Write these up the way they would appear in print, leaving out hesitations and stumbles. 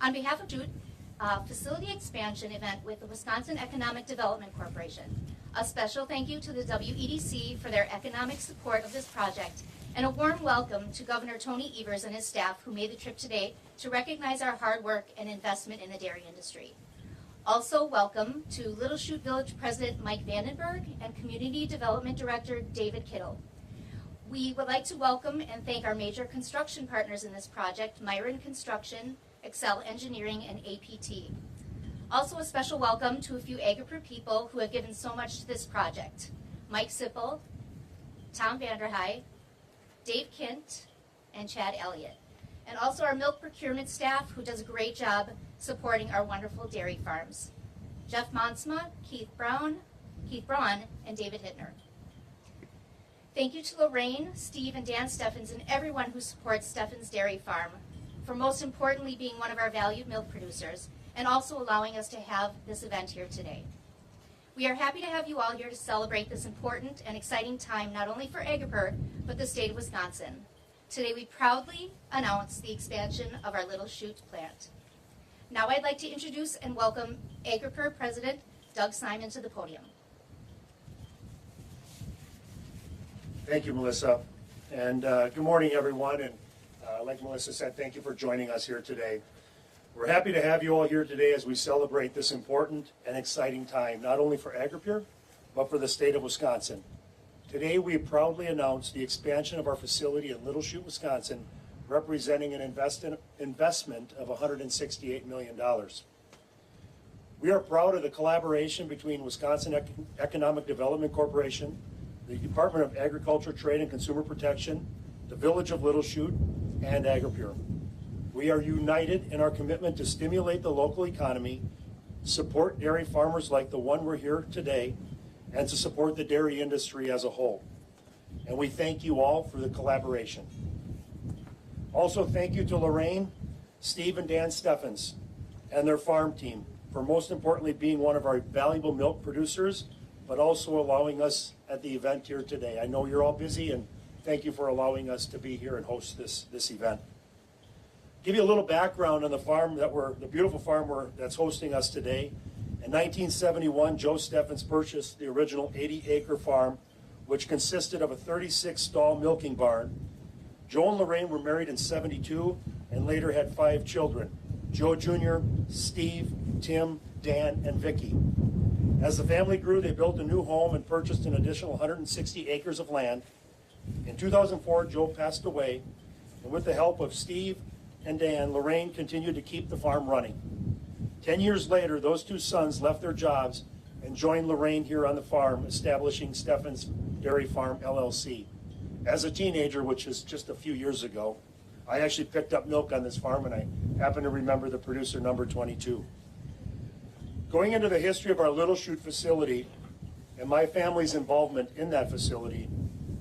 On behalf of Jude, facility expansion event with the Wisconsin Economic Development Corporation. A special thank you to the WEDC for their economic support of this project, and a warm welcome to Governor Tony Evers and his staff who made the trip today to recognize our hard work and investment in the dairy industry. Also welcome to Little Chute Village President Mike Vandenberg and Community Development Director David Kittle. We would like to welcome and thank our major construction partners in this project, Myron Construction, Excel Engineering, and APT. Also a special welcome to a few Agriper people who have given so much to this project. Mike Sippel, Tom Vanderheij, Dave Kint, and Chad Elliott. And also our milk procurement staff who does a great job supporting our wonderful dairy farms. Jeff Monsma, Keith Braun, and David Hittner. Thank you to Lorraine, Steve, and Dan Stephens, and everyone who supports Stephens Dairy Farm for most importantly being one of our valued milk producers and also allowing us to have this event here today. We are happy to have you all here to celebrate this important and exciting time not only for Agriper, but the state of Wisconsin. Today we proudly announce the expansion of our Little Chute plant. Now I'd like to introduce and welcome Agriper President Doug Simon to the podium. Thank you, Melissa, and good morning, everyone. And like Melissa said, thank you for joining us here today. We're happy to have you all here today as we celebrate this important and exciting time, not only for Agriper, but for the state of Wisconsin. Today, we proudly announce the expansion of our facility in Little Chute, Wisconsin, representing an investment of $168 million. We are proud of the collaboration between Wisconsin Economic Development Corporation, the Department of Agriculture, Trade, and Consumer Protection, the Village of Little Chute, and Agriper. We are united in our commitment to stimulate the local economy, support dairy farmers like the one we're here today, and to support the dairy industry as a whole. And we thank you all for the collaboration. Also, thank you to Lorraine, Steve, and Dan Stephens and their farm team for most importantly being one of our valuable milk producers, but also allowing us at the event here today. I know you're all busy, and thank you for allowing us to be here and host this event. Give you a little background on the farm the beautiful farm that's hosting us today. In 1971, Joe Stephens purchased the original 80-acre farm, which consisted of a 36-stall milking barn. Joe and Lorraine were married in '72 and later had 5 children: Joe Jr., Steve, Tim, Dan, and Vicky. As the family grew, they built a new home and purchased an additional 160 acres of land. In 2004, Joe passed away, and with the help of Steve and Dan, Lorraine continued to keep the farm running. 10 years later, those 2 sons left their jobs and joined Lorraine here on the farm, establishing Stephens Dairy Farm, LLC. As a teenager, which is just a few years ago, I actually picked up milk on this farm, and I happen to remember the producer number 22. Going into the history of our Little Chute facility and my family's involvement in that facility,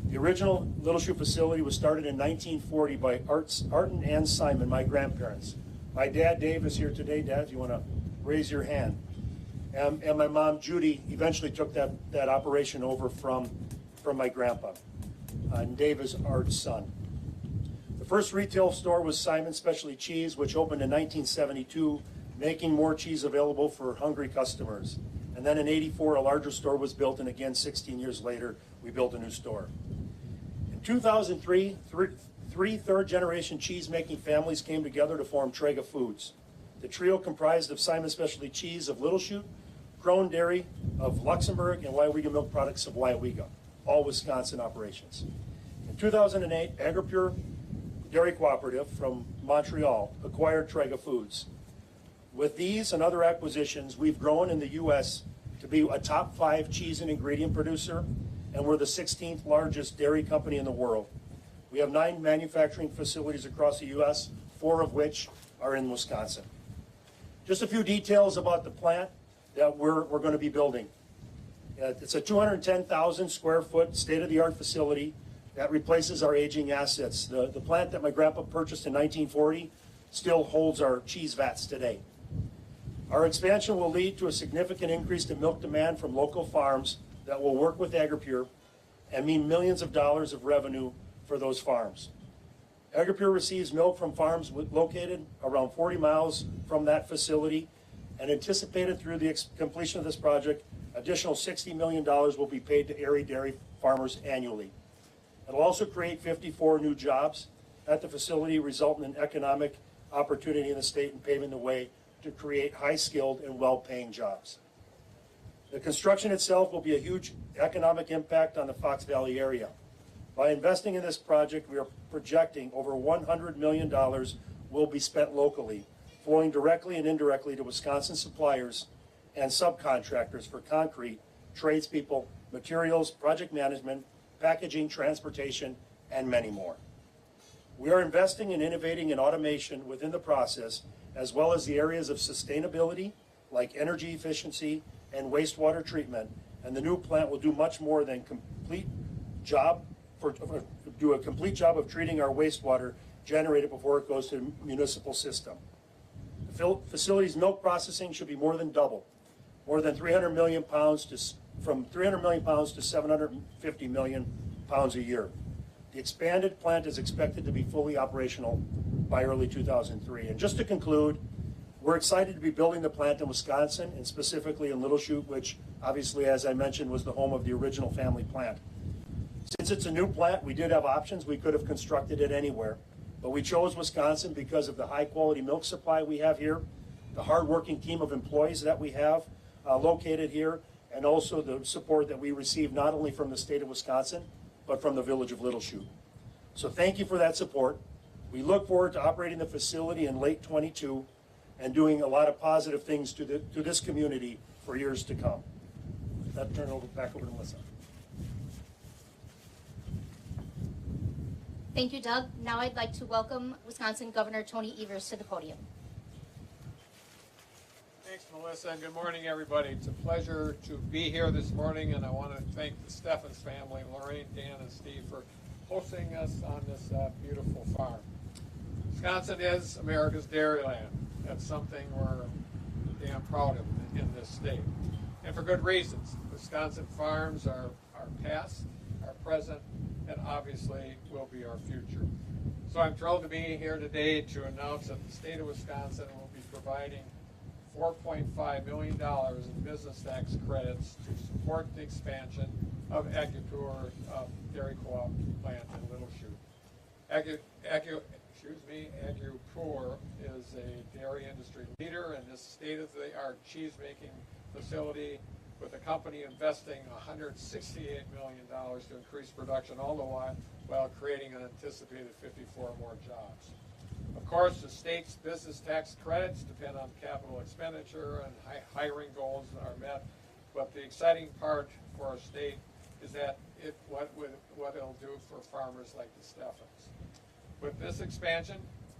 the original Little Chute facility was started in 1940 by Art and Ann Simon, my grandparents. My dad, Dave, is here today. Dad, if you want to raise your hand. And my mom, Judy, eventually took that operation over from my grandpa. And Dave is Art's son. The first retail store was Simon Specialty Cheese, which opened in 1972, making more cheese available for hungry customers. And then in '84, a larger store was built, and again, 16 years later, we built a new store. In 2003, 3 third-generation cheese-making families came together to form Traeger Foods. The trio comprised of Simon Specialty Cheese of Little Chute, Crone Dairy of Luxembourg, and Weyauwega Milk Products of Weyauwega, all Wisconsin operations. In 2008, Agriper Dairy Cooperative from Montreal acquired Traeger Foods. With these and other acquisitions, we've grown in the U.S. to be a top 5 cheese and ingredient producer, and we're the 16th largest dairy company in the world. We have 9 manufacturing facilities across the U.S., 4 of which are in Wisconsin. Just a few details about the plant that we're going to be building. It's a 210,000 square foot state-of-the-art facility that replaces our aging assets. The plant that my grandpa purchased in 1940 still holds our cheese vats today. Our expansion will lead to a significant increase in milk demand from local farms that will work with Agriper and mean millions of dollars of revenue for those farms. AgriPure receives milk from farms located around 40 miles from that facility, and anticipated through the completion of this project, additional $60 million will be paid to area dairy farmers annually. It'll also create 54 new jobs at the facility, resulting in economic opportunity in the state and paving the way to create high-skilled and well-paying jobs. The construction itself will be a huge economic impact on the Fox Valley area. By investing in this project, we are projecting over $100 million will be spent locally, flowing directly and indirectly to Wisconsin suppliers and subcontractors for concrete, tradespeople, materials, project management, packaging, transportation, and many more. We are investing in innovating in automation within the process, as well as the areas of sustainability, like energy efficiency and wastewater treatment, and the new plant will do much more than do a complete job of treating our wastewater generated before it goes to the municipal system. The facility's milk processing should be more than double, more than 300 million pounds from 300 million pounds to 750 million pounds a year. The expanded plant is expected to be fully operational by early 2003. And just to conclude, we're excited to be building the plant in Wisconsin, and specifically in Little Chute, which obviously, as I mentioned, was the home of the original family plant. Since it's a new plant, we did have options. We could have constructed it anywhere, but we chose Wisconsin because of the high quality milk supply we have here, the hardworking team of employees that we have located here, and also the support that we receive not only from the state of Wisconsin, but from the village of Little Chute. So thank you for that support. We look forward to operating the facility in late 22 and doing a lot of positive things to this community for years to come. I'll turn it back over to Melissa. Thank you, Doug. Now I'd like to welcome Wisconsin Governor Tony Evers to the podium. Thanks, Melissa, and good morning, everybody. It's a pleasure to be here this morning, and I want to thank the Stephens family, Lorraine, Dan, and Steve, for hosting us on this beautiful farm. Wisconsin is America's dairyland. That's something we're damn proud of in this state, and for good reasons. Wisconsin farms are our past, our present, and obviously will be our future. So I'm thrilled to be here today to announce that the state of Wisconsin will be providing $4.5 million in business tax credits to support the expansion of AgriPure Dairy Co-op plant in Little Chute. AgriPure is a dairy industry leader in this state-of-the-art cheese-making facility, with the company investing $168 million to increase production, all the while creating an anticipated 54 more jobs. Of course, the state's business tax credits depend on capital expenditure and hiring goals that are met, but the exciting part for our state is that what it'll do for farmers like the Stephens. With this expansion,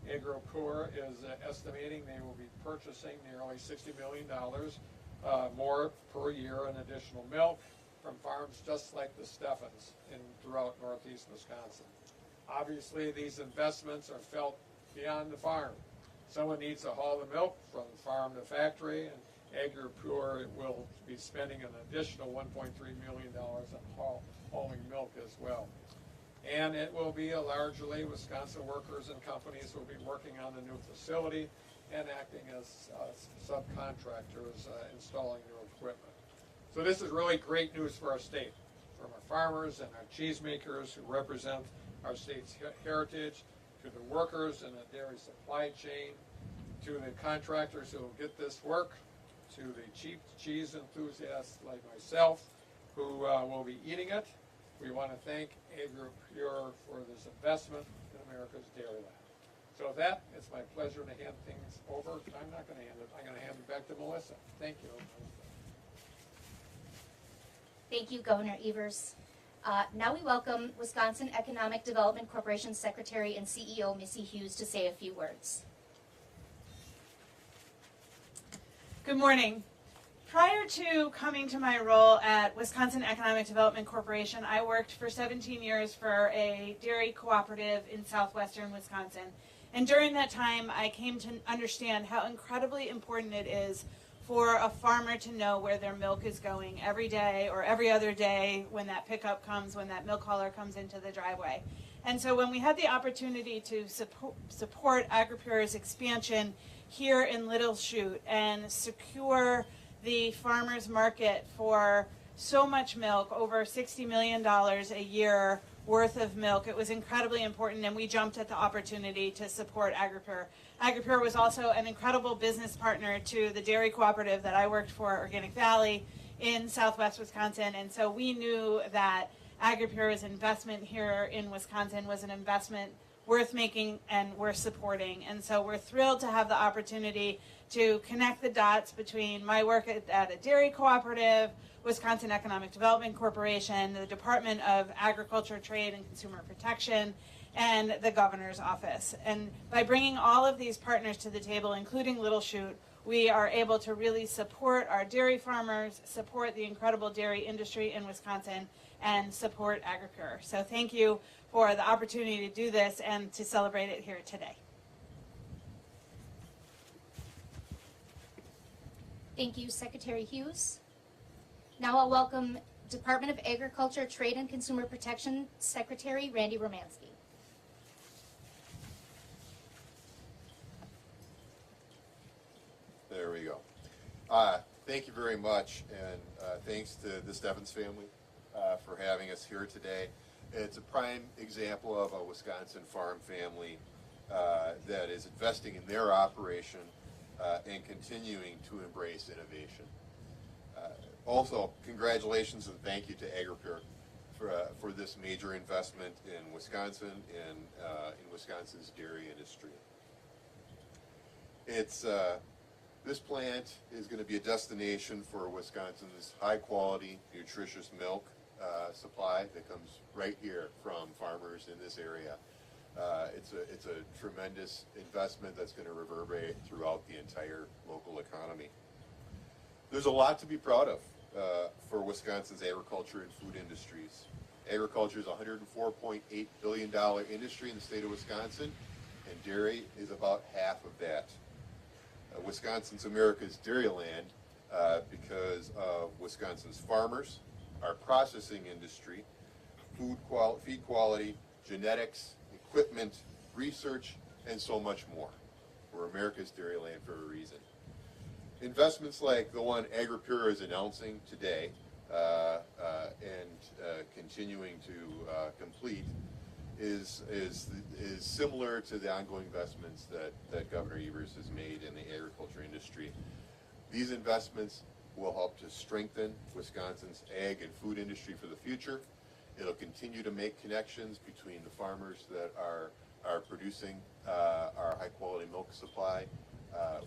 AgriPure is estimating they will be purchasing nearly $60 million more per year in additional milk from farms just like the Stephens throughout northeast Wisconsin. Obviously, these investments are felt beyond the farm. Someone needs to haul the milk from farm to factory, and AgriPure will be spending an additional $1.3 million on hauling milk as well. And it will be largely Wisconsin workers and companies will be working on the new facility and acting as subcontractors installing new equipment. So this is really great news for our state, from our farmers and our cheesemakers who represent our state's heritage, to the workers in the dairy supply chain, to the contractors who will get this work, to the cheap cheese enthusiasts like myself who will be eating it. We want to thank AgriPure for this investment in America's dairyland. So with that, it's my pleasure to hand things over. I'm not going to hand it. I'm going to hand it back to Melissa. Thank you. Thank you, Governor Evers. Now we welcome Wisconsin Economic Development Corporation Secretary and CEO Missy Hughes to say a few words. Good morning. Prior to coming to my role at Wisconsin Economic Development Corporation, I worked for 17 years for a dairy cooperative in southwestern Wisconsin. And during that time, I came to understand how incredibly important it is for a farmer to know where their milk is going every day or every other day when that pickup comes, when that milk hauler comes into the driveway. And so when we had the opportunity to support AgriPure's expansion here in Little Chute and secure the farmers market for so much milk, over $60 million a year worth of milk, it was incredibly important, and we jumped at the opportunity to support AgriPure. AgriPure was also an incredible business partner to the dairy cooperative that I worked for, Organic Valley, in southwest Wisconsin, and so we knew that AgriPure's investment here in Wisconsin was an investment worth making and worth supporting. And so we're thrilled to have the opportunity to connect the dots between my work at a dairy cooperative, Wisconsin Economic Development Corporation, the Department of Agriculture, Trade, and Consumer Protection, and the governor's office. And by bringing all of these partners to the table, including Little Chute, we are able to really support our dairy farmers, support the incredible dairy industry in Wisconsin, and support AgriPure. So thank you for the opportunity to do this and to celebrate it here today. Thank you, Secretary Hughes. Now I'll welcome Department of Agriculture, Trade, and Consumer Protection Secretary Randy Romanski. There we go. Thank you very much, and thanks to the Stephens family for having us here today. It's a prime example of a Wisconsin farm family that is investing in their operation and continuing to embrace innovation. Also, congratulations and thank you to AgriPure for this major investment in Wisconsin and in Wisconsin's dairy industry. This plant is going to be a destination for Wisconsin's high-quality, nutritious milk supply that comes right here from farmers in this area. It's a tremendous investment that's going to reverberate throughout the entire local economy. There's a lot to be proud of for Wisconsin's agriculture and food industries. Agriculture is a $104.8 billion industry in the state of Wisconsin, and dairy is about half of that. Wisconsin's America's dairyland because of Wisconsin's farmers, our processing industry, feed quality, genetics, equipment, research, and so much more. We're America's dairyland for a reason. Investments like the one AgriPure is announcing today and continuing to complete is similar to the ongoing investments that Governor Evers has made in the agriculture industry. These investments will help to strengthen Wisconsin's ag and food industry for the future. It'll continue to make connections between the farmers that are producing our high-quality milk supply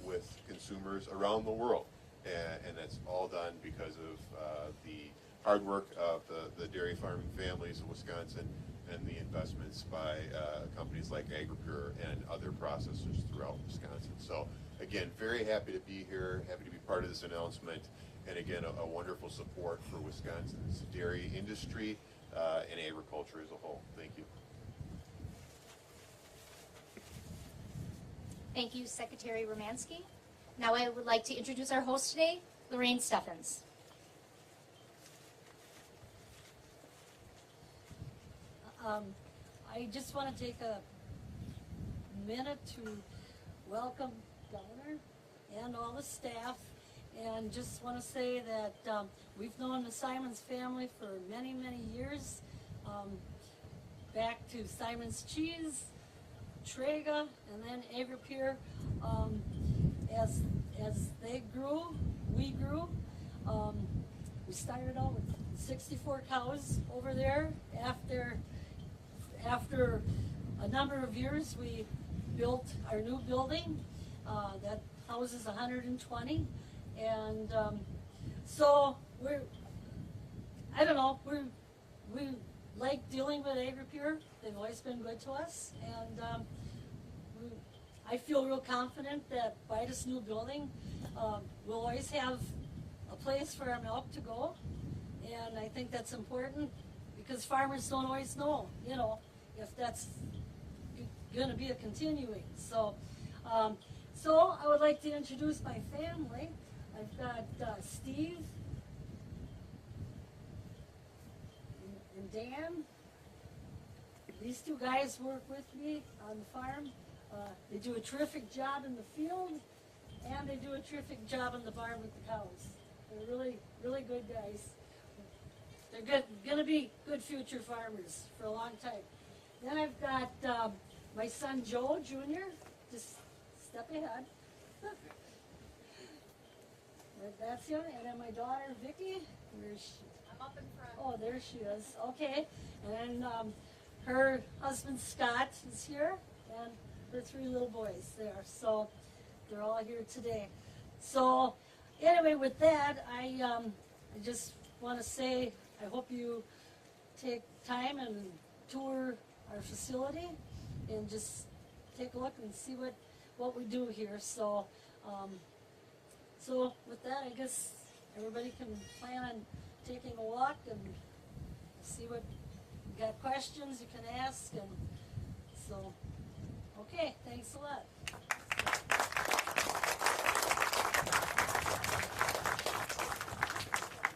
with consumers around the world. And that's all done because of the hard work of the dairy farming families of Wisconsin and the investments by companies like AgriPure and other processors throughout Wisconsin. So again, very happy to be here, happy to be part of this announcement, and again, a wonderful support for Wisconsin's dairy industry and agriculture as a whole. Thank you. Thank you, Secretary Romanski. Now I would like to introduce our host today, Lorraine Stephens. I just want to take a minute to welcome Governor and all the staff, and just want to say that we've known the Simons family for many, many years, back to Simon's Cheese, Trega, and then AgriPure. As they grew, we grew. We started out with 64 cows over there. After a number of years, we built our new building that houses 120, and so we like dealing with AgriPure. They've always been good to us, and I feel real confident that by this new building, we'll always have a place for our milk to go, and I think that's important because farmers don't always know, if that's going to be a continuing. So I would like to introduce my family. I've got Steve and Dan, these two guys work with me on the farm. They do a terrific job in the field, and they do a terrific job in the barn with the cows. They're really, really good guys. They're going to be good future farmers for a long time. Then I've got my son Joe Jr. Just step ahead. That's him. And then my daughter Vicki. Where's she? I'm up in front. Oh, there she is. Okay. And her husband Scott is here, and her 3 little boys there. So they're all here today. So anyway, with that, I just want to say I hope you take time and tour our facility and just take a look and see what we do here. So so with that, I guess everybody can plan on taking a walk and see what you got. Questions you can ask, and so okay, thanks a lot.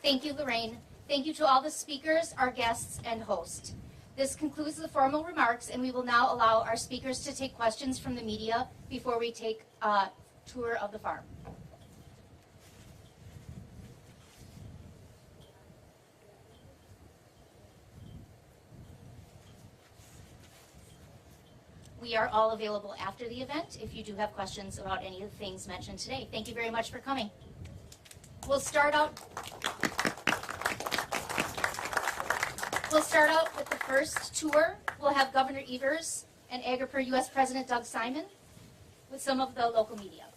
Thank you, Lorraine. Thank you to all the speakers, our guests, and host. This concludes the formal remarks, and we will now allow our speakers to take questions from the media before we take a tour of the farm. We are all available after the event if you do have questions about any of the things mentioned today. Thank you very much for coming. We'll start out with the first tour. We'll have Governor Evers and Agripur U.S. President Doug Simon with some of the local media.